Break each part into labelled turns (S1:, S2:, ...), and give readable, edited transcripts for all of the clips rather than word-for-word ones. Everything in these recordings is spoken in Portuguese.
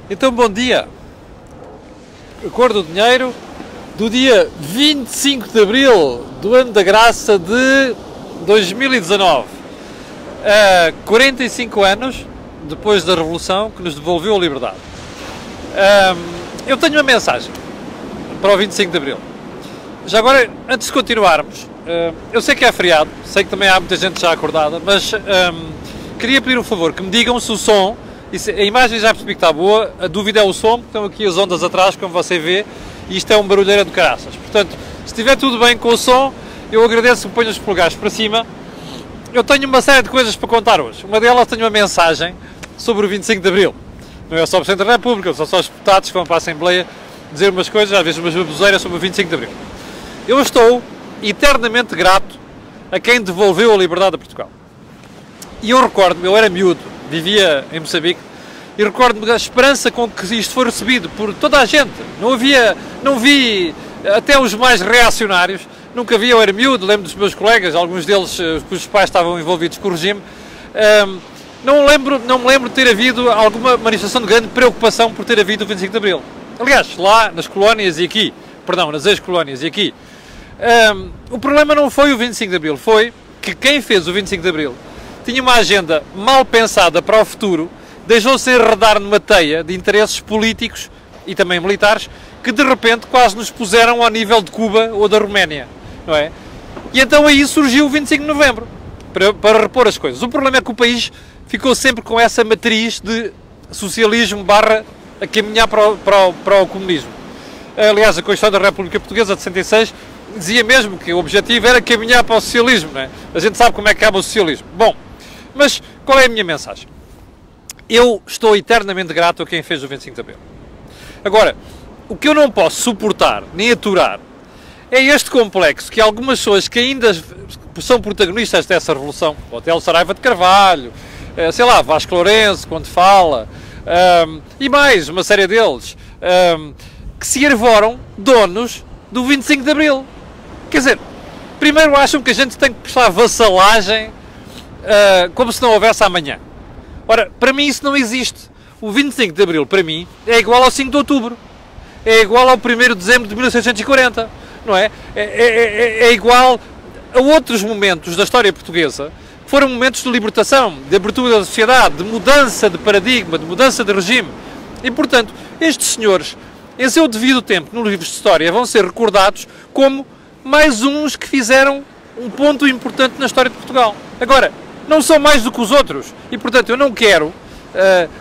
S1: Então, bom dia. A cor do dinheiro do dia 25 de Abril do ano da graça de 2019. 45 anos depois da Revolução que nos devolveu a liberdade. Eu tenho uma mensagem para o 25 de Abril. Já agora, antes de continuarmos, eu sei que é feriado, sei que também há muita gente já acordada, mas queria pedir um favor, que me digam se o som, a imagem já percebi que está boa, a dúvida é o som, porque estão aqui as ondas atrás, como você vê, e isto é um barulheira de caraças. Portanto, se estiver tudo bem com o som, eu agradeço que ponham os polegares para cima. Eu tenho uma série de coisas para contar hoje. Uma delas, tenho uma mensagem sobre o 25 de Abril. Não é só o Presidente da República, são só os deputados que vão para a Assembleia dizer umas coisas, às vezes umas baboseiras sobre o 25 de Abril. Eu estou eternamente grato a quem devolveu a liberdade a Portugal. E eu recordo-me, eu era miúdo, vivia em Moçambique, e recordo-me da esperança com que isto foi recebido por toda a gente. Não vi, até os mais reacionários, nunca vi, eu era miúdo, lembro dos meus colegas, alguns deles cujos pais estavam envolvidos com o regime, não me lembro de ter havido alguma manifestação de grande preocupação por ter havido o 25 de Abril. Aliás, lá nas colónias e aqui, perdão, nas ex-colónias e aqui, o problema não foi o 25 de Abril, foi que quem fez o 25 de Abril tinha uma agenda mal pensada para o futuro, deixou-se enredar numa teia de interesses políticos e também militares que de repente quase nos puseram ao nível de Cuba ou da Roménia, não é? E então aí surgiu o 25 de Novembro, para repor as coisas. O problema é que o país ficou sempre com essa matriz de socialismo barra a caminhar para o comunismo. Aliás, a Constituição da República Portuguesa de 66 dizia mesmo que o objetivo era caminhar para o socialismo, não é? A gente sabe como é que acaba o socialismo. Bom, mas qual é a minha mensagem? Eu estou eternamente grato a quem fez o 25 de Abril. Agora, o que eu não posso suportar, nem aturar, é este complexo que algumas pessoas que ainda são protagonistas dessa revolução, o Otelo Saraiva de Carvalho, sei lá, Vasco Lourenço, quando fala, e mais, uma série deles, que se arvoram donos do 25 de Abril. Quer dizer, primeiro acham que a gente tem que prestar vassalagem como se não houvesse amanhã. Ora, para mim isso não existe. O 25 de Abril, para mim, é igual ao 5 de Outubro. É igual ao 1º de Dezembro de 1640. Não é? É igual a outros momentos da história portuguesa que foram momentos de libertação, de abertura da sociedade, de mudança de paradigma, de mudança de regime. E, portanto, estes senhores, em seu devido tempo, nos livros de história, vão ser recordados como mais uns que fizeram um ponto importante na história de Portugal. Agora, não são mais do que os outros. E, portanto, eu não quero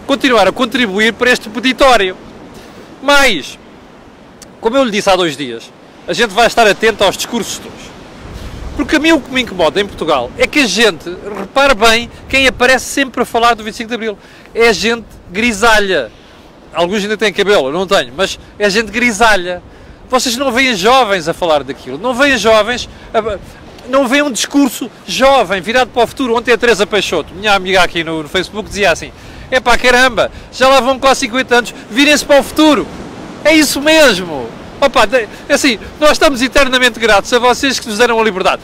S1: continuar a contribuir para este peditório. Mas, como eu lhe disse há 2 dias, a gente vai estar atento aos discursos todos. Porque a mim o que me incomoda em Portugal é que a gente, repare bem, quem aparece sempre a falar do 25 de Abril é gente grisalha. Alguns ainda têm cabelo, eu não tenho, mas é gente grisalha. Vocês não veem jovens a falar daquilo, não veem jovens, não veem um discurso jovem, virado para o futuro. Ontem a Teresa Peixoto, minha amiga aqui no Facebook, dizia assim: epá, caramba, já lá vão quase 50 anos, virem-se para o futuro. É isso mesmo. Opa, assim, nós estamos eternamente gratos a vocês que nos deram a liberdade.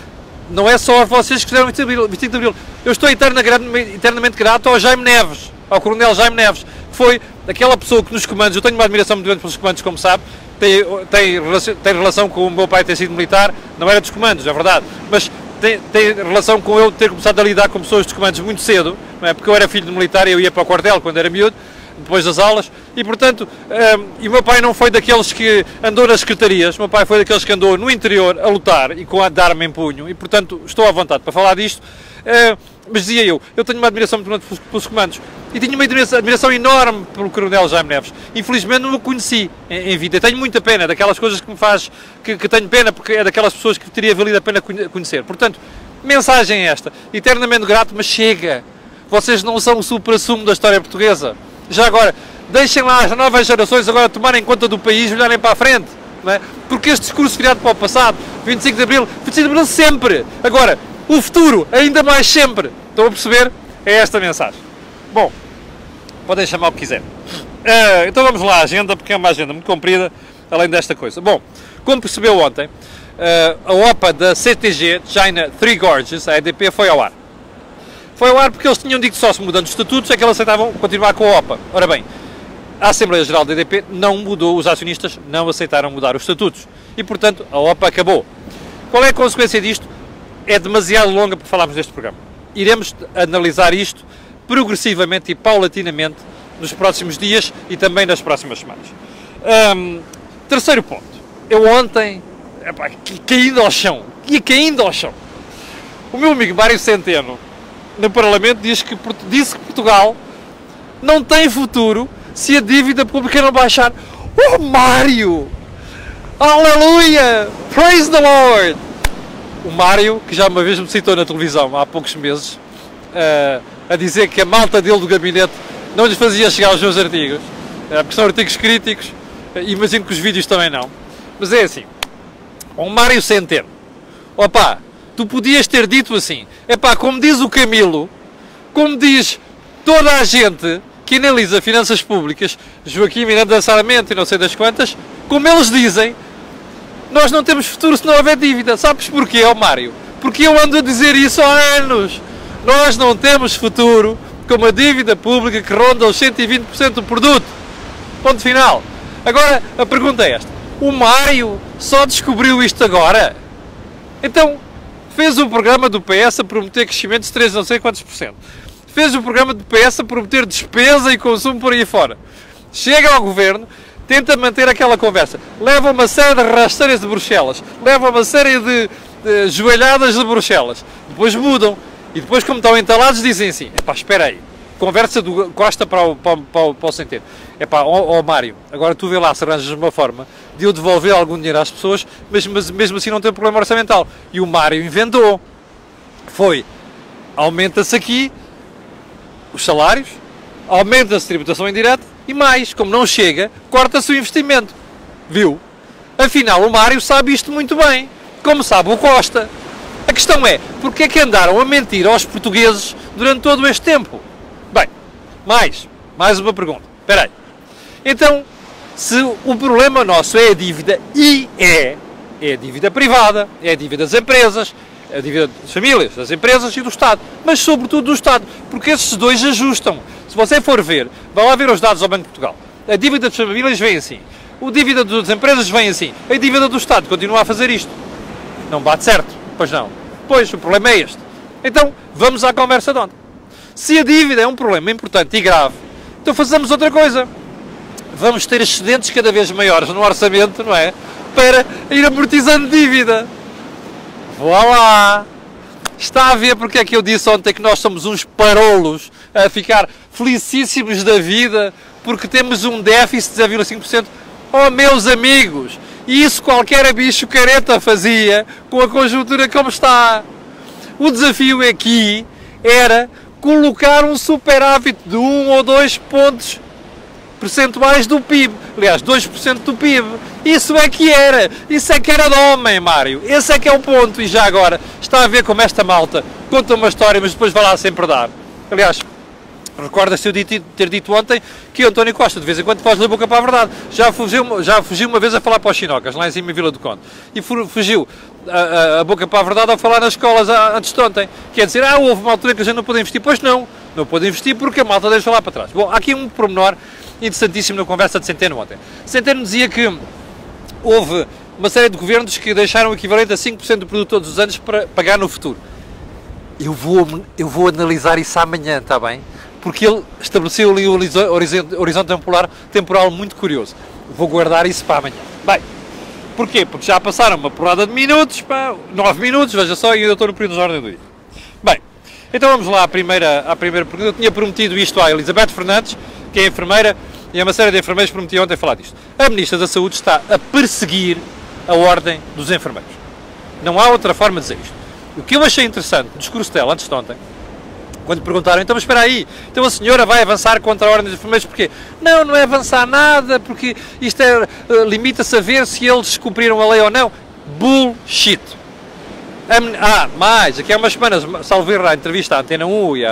S1: Não é só a vocês que fizeram o 25 de Abril. Eu estou eternamente grato ao Jaime Neves, ao Coronel Jaime Neves, que foi aquela pessoa que nos comandos, eu tenho uma admiração muito grande pelos comandos, como sabe, tem relação com o meu pai ter sido militar, não era dos comandos, é verdade, mas tem relação com eu ter começado a lidar com pessoas dos comandos muito cedo, não é? Porque eu era filho de militar e eu ia para o quartel quando era miúdo, depois das aulas, e portanto, e o meu pai não foi daqueles que andou nas secretarias, o meu pai foi daqueles que andou no interior a lutar e com a de arma em punho, e portanto estou à vontade para falar disto, mas dizia eu tenho uma admiração muito grande pelos comandos, e tinha uma admiração enorme pelo Coronel Jaime Neves. Infelizmente não o conheci em vida, tenho muita pena, daquelas coisas que me faz, que tenho pena, porque é daquelas pessoas que teria valido a pena conhecer. Portanto, mensagem é esta, eternamente grato, mas chega, vocês não são o supra-sumo da história portuguesa. Já agora, deixem lá as novas gerações agora tomarem conta do país e olharem para a frente, não é? Porque este discurso virado para o passado, 25 de Abril sempre, agora, o futuro, ainda mais sempre, estão a perceber? É esta mensagem. Bom, podem chamar o que quiser. Então vamos lá à agenda, porque é uma agenda muito comprida, além desta coisa. Bom, como percebeu ontem, a OPA da CTG, China Three Gorges, a EDP, foi ao ar. Foi ao ar porque eles tinham dito que só se mudando os estatutos é que eles aceitavam continuar com a OPA. Ora bem, a Assembleia Geral da EDP não mudou, os acionistas não aceitaram mudar os estatutos. E, portanto, a OPA acabou. Qual é a consequência disto? É demasiado longa para falarmos deste programa. Iremos analisar isto progressivamente e paulatinamente nos próximos dias e também nas próximas semanas. Terceiro ponto. Eu ontem, caindo ao chão, o meu amigo Mário Centeno, no Parlamento, disse que Portugal não tem futuro se a dívida pública não baixar. Oh, Mário! Aleluia! Praise the Lord! O Mário, que já uma vez me citou na televisão há poucos meses, a dizer que a malta dele do gabinete não lhes fazia chegar os meus artigos, porque são artigos críticos, imagino que os vídeos também não. Mas é assim, o Mário Centeno, opá, tu podias ter dito assim, epá, como diz o Camilo, como diz toda a gente que analisa finanças públicas, Joaquim Miranda Sarmento e não sei das quantas, como eles dizem, nós não temos futuro se não houver dívida. Sabes porquê, ó Mário? Porque eu ando a dizer isso há anos. Nós não temos futuro com uma dívida pública que ronda os 120% do produto. Ponto final. Agora, a pergunta é esta. O Mário só descobriu isto agora? Então, fez o programa do PS a prometer crescimento de 3 não sei quantos por cento. Fez o programa do PS a prometer despesa e consumo por aí fora. Chega ao governo, tenta manter aquela conversa. Leva uma série de rasteiras de Bruxelas. Leva uma série de joelhadas de Bruxelas. Depois mudam. E depois, como estão entalados, dizem assim, epá, espera aí. Conversa do Costa para o Centeno. Epá, ó Mário, agora tu vê lá se arranjas uma forma de eu devolver algum dinheiro às pessoas, mas mesmo assim não tem problema orçamental. E o Mário inventou. Foi, aumenta-se aqui os salários, aumenta-se a tributação indireta e mais, como não chega, corta-se o investimento. Viu? Afinal, o Mário sabe isto muito bem, como sabe o Costa. A questão é, porque é que andaram a mentir aos portugueses durante todo este tempo? Bem, mais uma pergunta. Espera aí. Então, se o problema nosso é a dívida, e é a dívida privada, é a dívida das empresas, é a dívida das famílias, das empresas e do Estado, mas sobretudo do Estado, porque esses dois ajustam. Se você for ver, vá lá ver os dados ao Banco de Portugal. A dívida das famílias vem assim, a dívida das empresas vem assim, a dívida do Estado continua a fazer isto. Não bate certo, pois não. Pois, o problema é este. Então, vamos à conversa de ontem. Se a dívida é um problema importante e grave, então façamos outra coisa. Vamos ter excedentes cada vez maiores no orçamento, não é? Para ir amortizando dívida. Vá lá! Está a ver porque é que eu disse ontem que nós somos uns parolos a ficar felicíssimos da vida porque temos um déficit de 0,5%? Oh, meus amigos! E isso qualquer bicho careta fazia com a conjuntura como está. O desafio aqui era colocar um superávit de 1 ou 2 pontos percentuais do PIB. Aliás, 2% do PIB. Isso é que era de homem, Mário. Esse é que é o ponto. E já agora, está a ver como esta malta conta uma história, mas depois vai lá sempre dar. Aliás, recorda-se eu ter dito ontem que o António Costa de vez em quando foge da boca para a verdade. Já fugiu uma vez a falar para os chinocas, lá em cima em Vila do Conde. E fugiu a boca para a verdade ao falar nas escolas antes de ontem. Quer dizer, houve uma altura que a gente não pôde investir. Pois não pôde investir porque a malta deixa lá para trás. Bom, há aqui um pormenor interessantíssimo na conversa de Centeno ontem. Centeno dizia que houve uma série de governos que deixaram o equivalente a 5% do produto todos os anos para pagar no futuro. Eu vou analisar isso amanhã, está bem? Porque ele estabeleceu ali um horizonte temporal muito curioso. Vou guardar isso para amanhã. Bem, porquê? Porque já passaram uma porrada de minutos, 9 minutos, veja só, e ainda estou no período de ordem do dia. Bem, então vamos lá à primeira pergunta. Eu tinha prometido isto à Elizabeth Fernandes, que é enfermeira, e é uma série de enfermeiros que prometi ontem falar disto. A Ministra da Saúde está a perseguir a ordem dos enfermeiros. Não há outra forma de dizer isto. O que eu achei interessante no discurso dela antes de ontem, quando perguntaram, então mas espera aí, então a senhora vai avançar contra a ordem dos enfermeiros porquê? Não é avançar nada, porque isto limita-se a ver se eles cumpriram a lei ou não. Bullshit! Aqui há umas semanas, salvo erro, a entrevista à Antena 1 e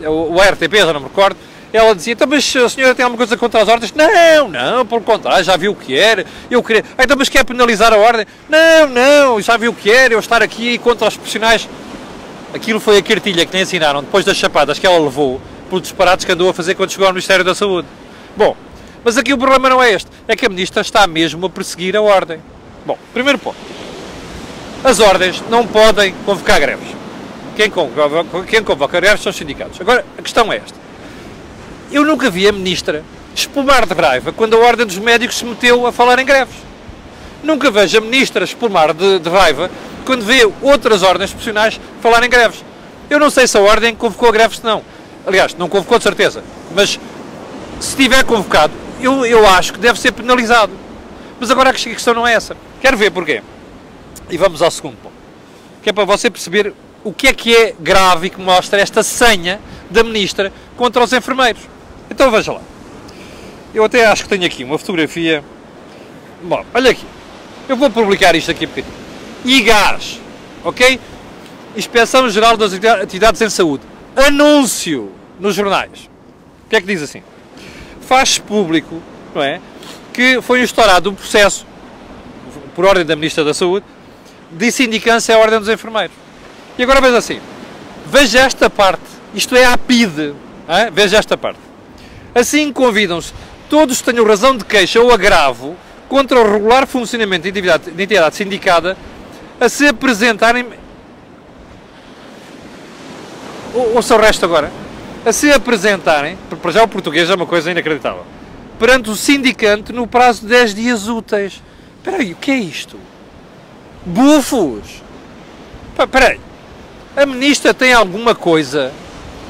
S1: o RTP, já não me recordo, ela dizia, então mas a senhora tem alguma coisa contra as ordens? Não, pelo contrário, já viu o que era, eu queria... então mas quer penalizar a ordem? Não, já viu o que era, eu estar aqui contra os profissionais. Aquilo foi a cartilha que lhe ensinaram depois das chapadas que ela levou pelos disparates que andou a fazer quando chegou ao Ministério da Saúde. Bom, Mas aqui o problema não é este, é que a Ministra está mesmo a perseguir a ordem. Bom, primeiro ponto. As ordens não podem convocar greves. Quem convoca greves são os sindicatos. Agora, a questão é esta. Eu nunca vi a Ministra espumar de raiva quando a Ordem dos Médicos se meteu a falar em greves. Nunca vejo a Ministra espumar de raiva quando vê outras ordens profissionais falar em greves. Eu não sei se a Ordem convocou a greves, não. Aliás, não convocou de certeza. Mas, se tiver convocado, eu acho que deve ser penalizado. Mas agora a questão não é essa. Quero ver porquê. E vamos ao segundo ponto. Que é para você perceber o que é grave e que mostra esta senha da Ministra contra os enfermeiros. Então veja lá. Eu até acho que tenho aqui uma fotografia. Bom, olha aqui. Eu vou publicar isto aqui um bocadinho. IGAS, ok? Inspeção Geral das Atividades em Saúde. Anúncio nos jornais. O que é que diz assim? Faz público, não é? Que foi instaurado um processo, por ordem da Ministra da Saúde, de sindicância à Ordem dos Enfermeiros. E agora veja assim. Veja esta parte. Isto é a PIDE. Veja esta parte. Assim convidam-se todos que tenham razão de queixa ou agravo contra o regular funcionamento de entidade sindicada a se apresentarem... Ouça o resto agora. A se apresentarem, para já o português é uma coisa inacreditável, perante o sindicante no prazo de 10 dias úteis. Espera aí, o que é isto? Bufos! Espera aí. A Ministra tem alguma coisa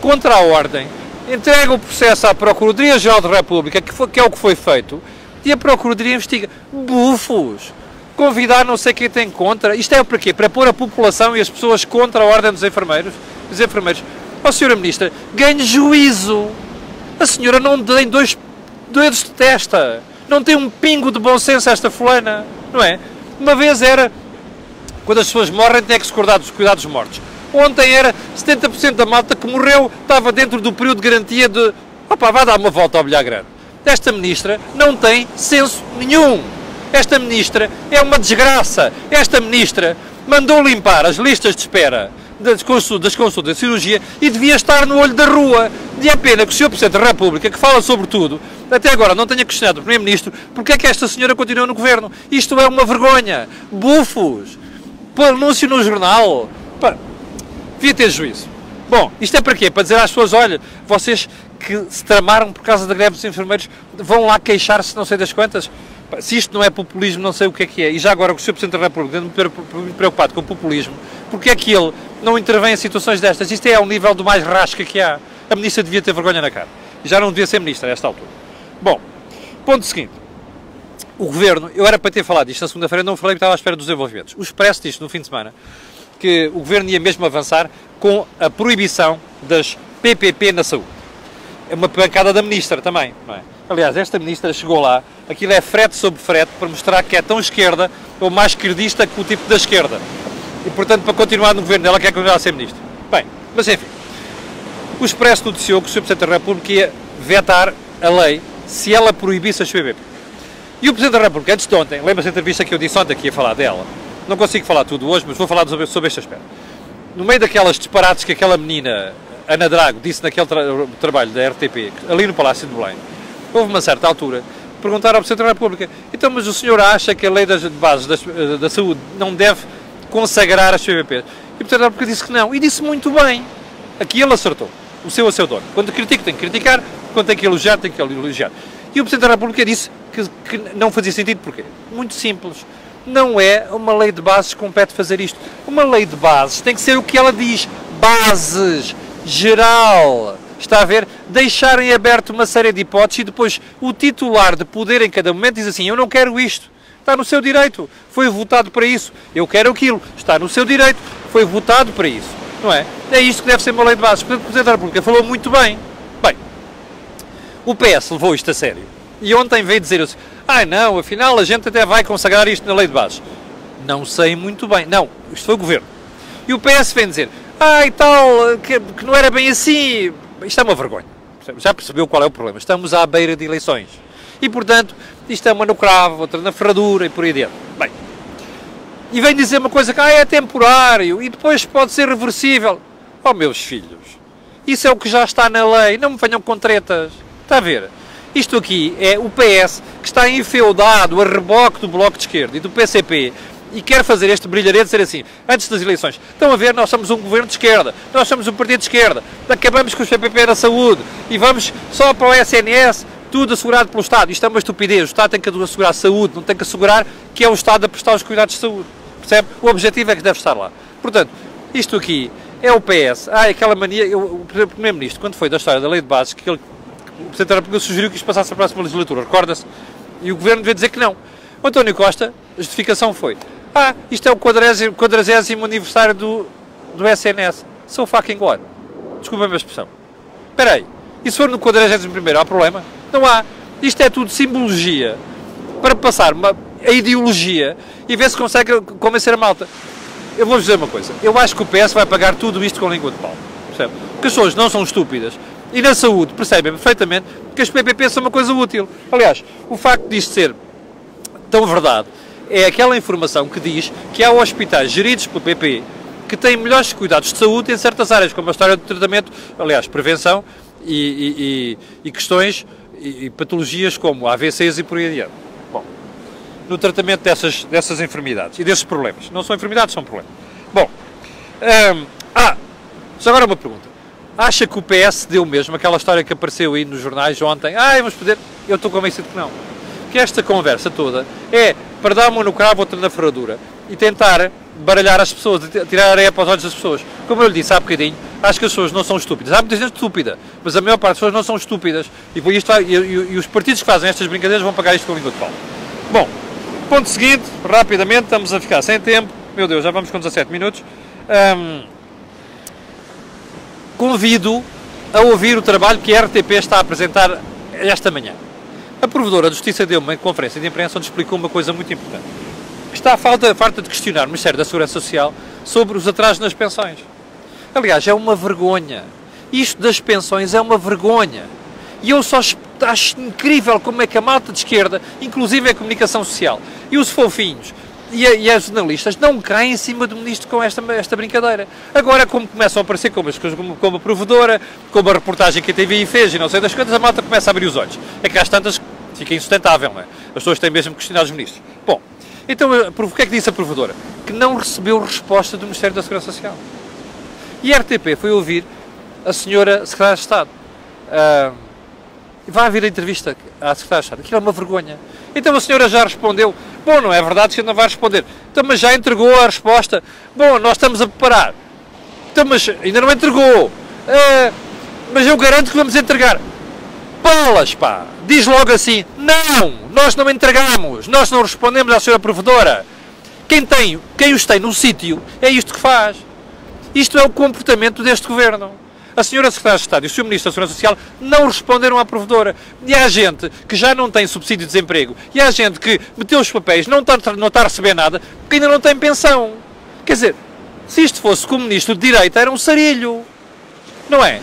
S1: contra a Ordem, entrega o processo à Procuradoria-Geral da República, que é o que foi feito, e a Procuradoria investiga. Bufos! Convidar não sei quem tem contra. Isto é para quê? Para pôr a população e as pessoas contra a Ordem dos enfermeiros? Os enfermeiros. Ó, Sra. Ministra, ganhe juízo. A senhora não tem dois dedos de testa. Não tem um pingo de bom senso esta fulana. Não é? Uma vez era, quando as pessoas morrem, tem que se cuidar dos mortos. Ontem era 70% da malta que morreu estava dentro do período de garantia de... Opa, vai dar uma volta ao bilhar grande. Esta Ministra não tem senso nenhum. Esta Ministra é uma desgraça. Esta Ministra mandou limpar as listas de espera das consultas de cirurgia e devia estar no olho da rua. E é pena que o Sr. Presidente da República, que fala sobre tudo, até agora não tenha questionado o Primeiro-Ministro porque é que esta senhora continua no Governo. Isto é uma vergonha. Bufos. Pô, anúncio no jornal. Pá, devia ter juízo. Bom, isto é para quê? Para dizer às pessoas, olha, vocês que se tramaram por causa da greve dos enfermeiros vão lá queixar-se não sei das quantas. Se isto não é populismo, não sei o que é. E já agora o Sr. Presidente da República anda muito preocupado com o populismo, porque é que ele não intervém em situações destas? Isto é ao nível do mais rasca que há. A Ministra devia ter vergonha na cara. E já não devia ser Ministra a esta altura. Bom, ponto seguinte. O Governo, eu era para ter falado disto na segunda-feira, não falei porque estava à espera dos desenvolvimentos. O Expresso disse no fim de semana que o Governo ia mesmo avançar com a proibição das PPP na saúde. É uma pancada da Ministra também, não é? Aliás, esta Ministra chegou lá, aquilo é frete sobre frete, para mostrar que é tão esquerda ou mais esquerdista que o tipo da esquerda. E, portanto, para continuar no Governo, ela quer continuar a ser Ministra. Bem, mas enfim. O Expresso noticiou que o Sr. Presidente da República ia vetar a lei se ela proibisse as PPP. E o Presidente da República, antes de ontem, lembra-se da entrevista que eu disse ontem que ia falar dela, não consigo falar tudo hoje, mas vou falar sobre este aspecto. No meio daquelas disparates que aquela menina, Ana Drago, disse naquele trabalho da RTP, ali no Palácio de Belém, houve uma certa altura, perguntar ao Presidente da República, então, mas o senhor acha que a lei das bases da saúde não deve consagrar as PPP? E o Presidente da República disse que não, e disse muito bem. Aqui ele acertou, o seu dono. Quando critico tem que criticar, quando tem que elogiar, tem que elogiar. E o Presidente da República disse que não fazia sentido, porquê? Muito simples. Não é uma lei de bases que compete fazer isto. Uma lei de bases tem que ser o que ela diz. Bases. Geral. Está a ver? Deixarem aberto uma série de hipóteses e depois o titular de poder em cada momento diz assim, eu não quero isto. Está no seu direito. Foi votado para isso. Eu quero aquilo. Está no seu direito. Foi votado para isso. Não é? É isto que deve ser uma lei de bases. Portanto, o Presidente da República falou muito bem. Bem, o PS levou isto a sério. E ontem veio dizer assim, não, afinal a gente até vai consagrar isto na lei de bases. Não sei muito bem. Não, isto foi o Governo. E o PS vem dizer, e tal, que não era bem assim. Isto é uma vergonha. Já percebeu qual é o problema? Estamos à beira de eleições. E, portanto, isto é uma no cravo, outra na ferradura e por aí adiante. Bem, e vem dizer uma coisa que é temporário e depois pode ser reversível. Oh, meus filhos, isso é o que já está na lei. Não me venham com tretas. Está a ver? Isto aqui é o PS que está enfeudado a reboque do Bloco de Esquerda e do PCP e quer fazer este brilharete dizer assim, antes das eleições, estão a ver, nós somos um governo de esquerda, nós somos um partido de esquerda, acabamos com os PPP na saúde e vamos só para o SNS, tudo assegurado pelo Estado. Isto é uma estupidez, o Estado tem que assegurar a saúde, não tem que assegurar que é o Estado a prestar os cuidados de saúde, percebe? O objetivo é que deve estar lá. Portanto, isto aqui é o PS, aquela mania, o Primeiro-Ministro, quando foi da história da Lei de Bases, que o Presidente da República sugeriu que isto passasse para a próxima legislatura, recorda-se? E o Governo devia dizer que não. O António Costa, a justificação foi, isto é o 40º aniversário do SNS. So fucking what? Desculpa a minha expressão. Espera aí, e se for no 41º há problema? Não há. Isto é tudo simbologia para passar a ideologia e ver se consegue convencer a malta. Eu vou-vos dizer uma coisa, eu acho que o PS vai pagar tudo isto com língua de pau, percebe? Porque as pessoas não são estúpidas e na saúde percebem perfeitamente que as PPP são uma coisa útil. Aliás, o facto disto ser tão verdade é aquela informação que diz que há hospitais geridos pelo PP que têm melhores cuidados de saúde em certas áreas, como a história do tratamento, aliás, prevenção e questões e patologias como AVCs e por aí adiante. Bom, no tratamento dessas enfermidades e desses problemas. Não são enfermidades, são problemas. Bom, já agora uma pergunta. Acha que o PS deu mesmo aquela história que apareceu aí nos jornais ontem? Vamos poder... Eu estou convencido que não. Que esta conversa toda é para dar uma no cravo, outra na ferradura e tentar baralhar as pessoas, tirar a areia para os olhos das pessoas. Como eu lhe disse há bocadinho, acho que as pessoas não são estúpidas. Há muita gente estúpida, mas a maior parte das pessoas não são estúpidas. E os partidos que fazem estas brincadeiras vão pagar isto com a língua de pau. Bom, ponto seguinte, rapidamente, estamos a ficar sem tempo. Meu Deus, já vamos com 17 minutos. Convido a ouvir o trabalho que a RTP está a apresentar esta manhã. A Provedora de Justiça deu uma conferência de imprensa onde explicou uma coisa muito importante. Está a falta de questionar o Ministério da Segurança Social sobre os atrasos nas pensões. Aliás, é uma vergonha. Isto das pensões é uma vergonha. E eu só acho incrível como é que a malta de esquerda, inclusive a comunicação social, e os fofinhos, e as jornalistas não caem em cima do Ministro com esta brincadeira. Agora, como começam a aparecer como a Provedora, como a reportagem que a TVI fez e não sei das coisas, a malta começa a abrir os olhos. É que às tantas fica insustentável, não é? As pessoas têm mesmo que questionar os ministros. Bom, então o que é que disse a Provedora? Que não recebeu resposta do Ministério da Segurança Social. E a RTP foi ouvir a senhora Secretária de Estado. Vai haver a entrevista à Secretária de Estado. Aquilo é uma vergonha. Então a senhora já respondeu. Bom, não é verdade que a senhora não vai responder. Então, mas já entregou a resposta. Bom, nós estamos a preparar. Então, mas ainda não entregou. Mas eu garanto que vamos entregar. Bolas, pá! Diz logo assim, não! Nós não entregamos. Nós não respondemos à senhora Provedora. Quem os tem no sítio é isto que faz. Isto é o comportamento deste governo. A senhora Secretária de Estado e o Sr. Ministro da Segurança Social não responderam à Provedora. E há gente que já não tem subsídio de desemprego. E há gente que meteu os papéis, não está a receber nada, porque ainda não tem pensão. Quer dizer, se isto fosse como Ministro de Direita, era um sarilho. Não é?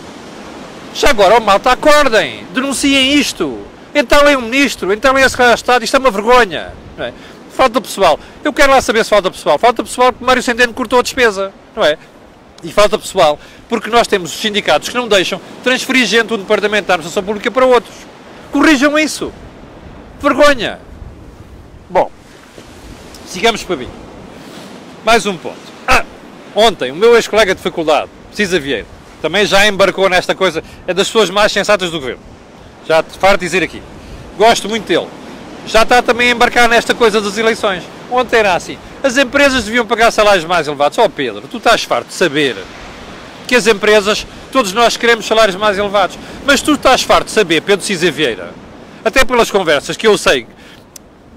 S1: Já agora, malta, acordem. Denunciem isto. Então é um Ministro, então é a Secretária de Estado. Isto é uma vergonha. Não é? Falta pessoal. Eu quero lá saber se falta pessoal. Falta pessoal porque Mário Centeno cortou a despesa. Não é? E falta pessoal, porque nós temos os sindicatos que não deixam transferir gente do Departamento da Administração Pública para outros. Corrijam isso. Vergonha. Bom, sigamos para mim. Mais um ponto. Ontem, o meu ex-colega de faculdade, Cisa Vieira, também já embarcou nesta coisa, é das pessoas mais sensatas do governo. Já te farto dizer aqui. Gosto muito dele. Já está também a embarcar nesta coisa das eleições. Ontem era assim. As empresas deviam pagar salários mais elevados. Pedro, tu estás farto de saber que as empresas, todos nós queremos salários mais elevados. Mas tu estás farto de saber, Pedro Cisa Vieira, até pelas conversas que eu sei,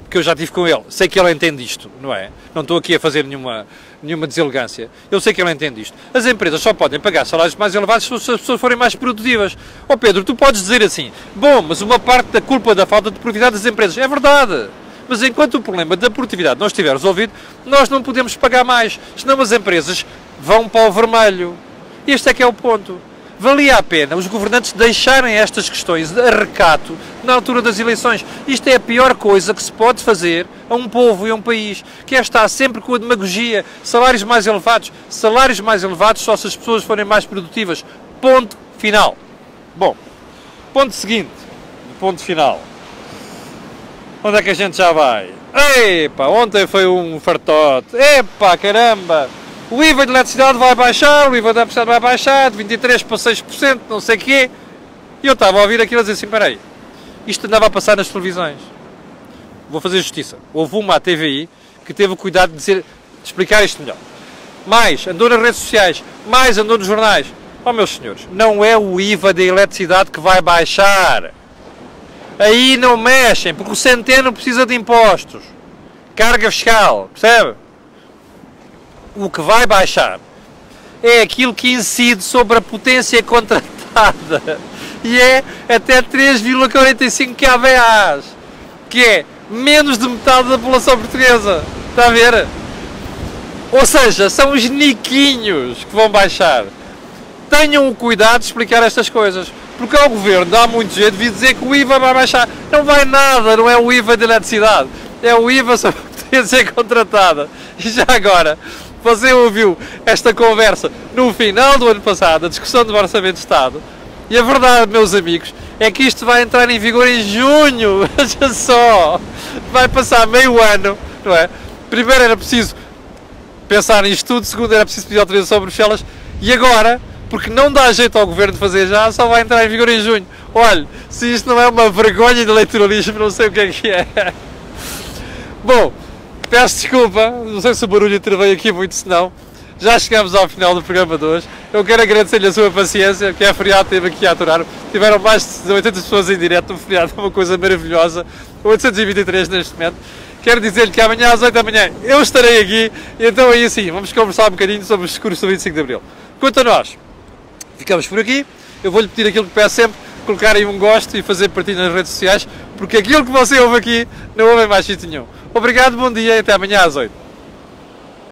S1: que eu já tive com ele, sei que ele entende isto, não é? Não estou aqui a fazer nenhuma deselegância. Eu sei que ele entende isto. As empresas só podem pagar salários mais elevados se as pessoas forem mais produtivas. Pedro, tu podes dizer assim, bom, mas uma parte da culpa da falta de produtividade das empresas. É verdade. Mas enquanto o problema da produtividade não estiver resolvido, nós não podemos pagar mais. Senão as empresas vão para o vermelho. Este é que é o ponto. Valia a pena os governantes deixarem estas questões de recato na altura das eleições. Isto é a pior coisa que se pode fazer a um povo e a um país, que é estar sempre com a demagogia, salários mais elevados só se as pessoas forem mais produtivas. Ponto final. Bom, ponto seguinte, ponto final. Onde é que a gente já vai? Epá, ontem foi um fartote. Epá, caramba! O IVA de eletricidade vai baixar, o IVA da eletricidade vai baixar, de 23% para 6%, não sei o quê. E eu estava a ouvir aquilo a dizer assim, peraí, isto andava a passar nas televisões. Vou fazer justiça. Houve uma TVI que teve o cuidado de explicar isto melhor. Mais, andou nas redes sociais, mais andou nos jornais. Oh, meus senhores, não é o IVA da eletricidade que vai baixar. Aí não mexem, porque o Centeno precisa de impostos. Carga fiscal, percebe? O que vai baixar é aquilo que incide sobre a potência contratada. E é até 3,45 kVA, que é menos de metade da população portuguesa. Está a ver? Ou seja, são os niquinhos que vão baixar. Tenham o cuidado de explicar estas coisas. Porque ao governo dá muito jeito de dizer que o IVA vai baixar. Não vai nada, não é o IVA da eletricidade. É o IVA sobre a potência contratada. E já agora, você ouviu esta conversa no final do ano passado, a discussão do Orçamento de Estado. E a verdade, meus amigos, é que isto vai entrar em vigor em junho. Veja só. Vai passar meio ano, não é? Primeiro era preciso pensar nisto tudo, segundo era preciso pedir autorização a Bruxelas. E agora, porque não dá jeito ao governo de fazer já, só vai entrar em vigor em junho. Olha, se isto não é uma vergonha de eleitoralismo, não sei o que é. Bom, peço desculpa, não sei se o barulho interveio aqui muito, senão já chegamos ao final do programa de hoje. Eu quero agradecer-lhe a sua paciência, que é feriado, teve aqui a aturar. Tiveram mais de 80 pessoas em direto no feriado, é uma coisa maravilhosa. 823 neste momento. Quero dizer-lhe que amanhã às 8 da manhã eu estarei aqui, e então aí sim, vamos conversar um bocadinho sobre os discursos do 25 de Abril. Quanto a nós, ficamos por aqui. Eu vou-lhe pedir aquilo que peço sempre, colocar aí um gosto e fazer partilha nas redes sociais, porque aquilo que você ouve aqui não ouve em mais sítio nenhum. Obrigado, bom dia e até amanhã às 8.